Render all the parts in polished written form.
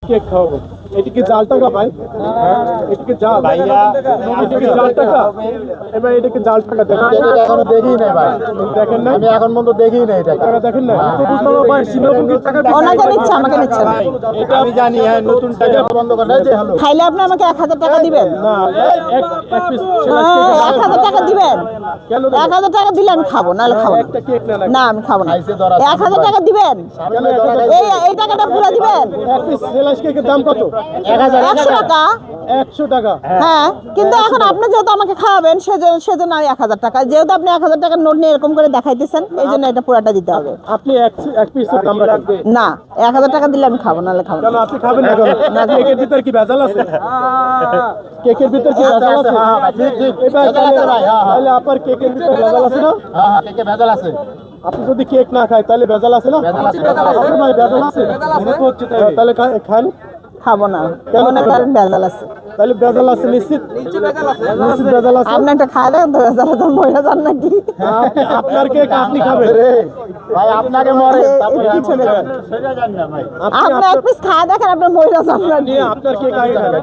Cake খাওয়াবো। এটা কি জাল টাকা ভাই? এটা কি জাল ভাইয়া? এটা কি জাল টাকা? এবার এটা কি জাল টাকা? দেখেন এখনো দেখিই নাই ভাই, দেখেন না, আমি এখন পর্যন্ত দেখিই নাই এটা। টাকা দেখেন না। ভাই সিঙ্গাপুরের টাকা ওনাকে নিচ্ছে, আমাকে নিচ্ছে না। এটা আমি জানি। হ্যাঁ, নতুন টাকা বন্ধ করে যে হ্যালো খাইলে আপনি আমাকে 1000 টাকা দিবেন। না, এক পিস 1000 টাকা দিবেন। কেন 1000 টাকা দিলে আমি খাবো, নাহলে খাবো না। একটা কেক না না আমি খাবো না। খাইছে ধরা 1000 টাকা দিবেন। এই টাকাটা পুরো দিবেন। এক পিস সেলাস কেকের দাম কত? 100 টাকা। 100 টাকা। হ্যাঁ, কিন্তু এখন আপনি যেহেতু আমাকে খাওয়াবেন সেজন্য আমি 1000 টাকা, যেহেতু আপনি 1000 টাকার নোট নিয়ে এরকম করে দেখাইতেছেন, এই জন্য এটা পুরাটা দিতে হবে। আপনি এক পিসের দাম রাখবেন না, 1000 টাকা দিলে আমি খাবো, নাহলে খাবো না। কেন আপনি খাবেন না? কেন কেকের ভিতর কি ভেজাল আছে? কেকের ভিতর কি ভেজাল আছে? তাহলে আপনার কেকের ভিতর ভেজাল আছে না? হ্যাঁ হ্যাঁ, কেকে ভেজাল আছে। আপনি যদি কেক না খায় তাহলে ভেজাল আছে না? ভেজাল আছে। আছে ভাই, ভেজাল আছে। তাহলে খান। খাবো না, মনে করেন ভেজাল আছে। তাহলে ভেজাল আছে নিশ্চিত? নিশ্চিত ভেজাল আছে। আপনি একটা খাই দেন তো, ভেজাল তো মহিলা যান নাকি? আপনার কেক আপনি খাবেন। ভাই আপনাকে মরে কিছু নেই। সেটা জানি না ভাই। আপনি এক পিস খাওয়া দেখেন, আপনার মহিলা যান নাকি? আপনার কেক আগে খাবেন।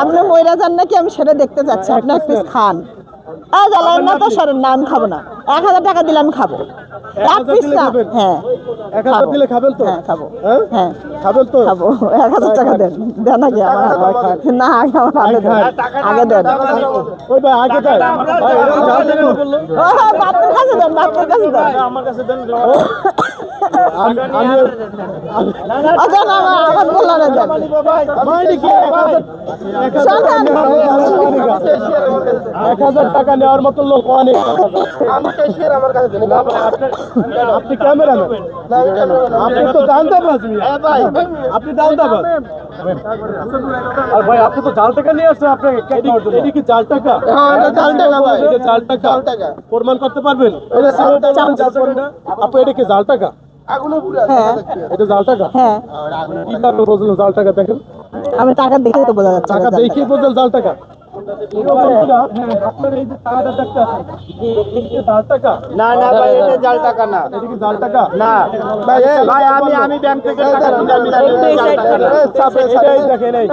আপনি মহিলা যান নাকি আমি সেটা দেখতে চাচ্ছি। আপনি এক পিস খান। জ্বালান না তো, সরেন না, আমি খাবো না। 1000 টাকা দিলে আমি খাবো। এক পিস না। হ্যাঁ 1000 দিলে খাবেন তো? হ্যাঁ খাবো। হ্যাঁ হ্যাঁ খাবেন তো? খাবো। 1000 টাকা দেন। দেন আগে আমার না, আগে আমার আগে দেন। আগে দেন। ওই ভাই আগে দেন ভাই, এটা কি জাল টাকা না? ও বাপের কাছে দেন, বাপের কাছে দেন। আমার কাছে দেন। আমি ও দেন, আমার বললাম না দেন। মাইনি কি 1000 টাকা নেওয়ার মতো লোক অনেক। আপনি ক্যামেরাম্যান, আপনি তো দান্দাবাজ। আপনি দান্দাবাজ। আর ভাই আপনি তো জাল টাকা নিয়ে আসছেন। আপনাকে এটা কি জাল টাকা? এটা জাল টাকা। প্রমাণ করতে পারবেন? আপনি এটা কি জাল টাকা? হ্যাঁ এটা জাল টাকা? হ্যাঁ, কি কারণে বুঝলেন জাল টাকা? দেখেন আমি টাকা দেখে তো বোঝা যাচ্ছে। টাকা দেখে বুঝলেন জাল টাকা। আপনার এই যে টাকাটা দেখতে আছেন, এটা কি জাল টাকা? না না ভাই, এটা জাল টাকা না। এটা কি জাল টাকা? না ভাই, আমি ব্যাংক থেকে টাকা তুলে এটাই দেখেন এই।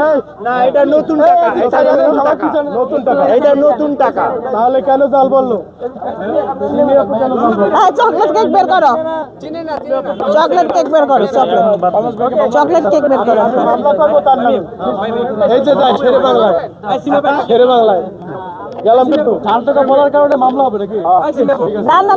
না, এটা নতুন টাকা। এটা নতুন টাকা। নতুন টাকা। এটা নতুন টাকা। তাহলে কেন জাল বললো? কেন জাল বললো? চকলেট কেক বের করো। চকলেট কেক বের করো। চকলেট কেক বের করো। মামলা করবো তার নামে। এই যে যাই শেরে বাংলায়, শেরে বাংলায় গেলাম কিন্তু জাল টাকা বলার কারণে মামলা হবে নাকি? না না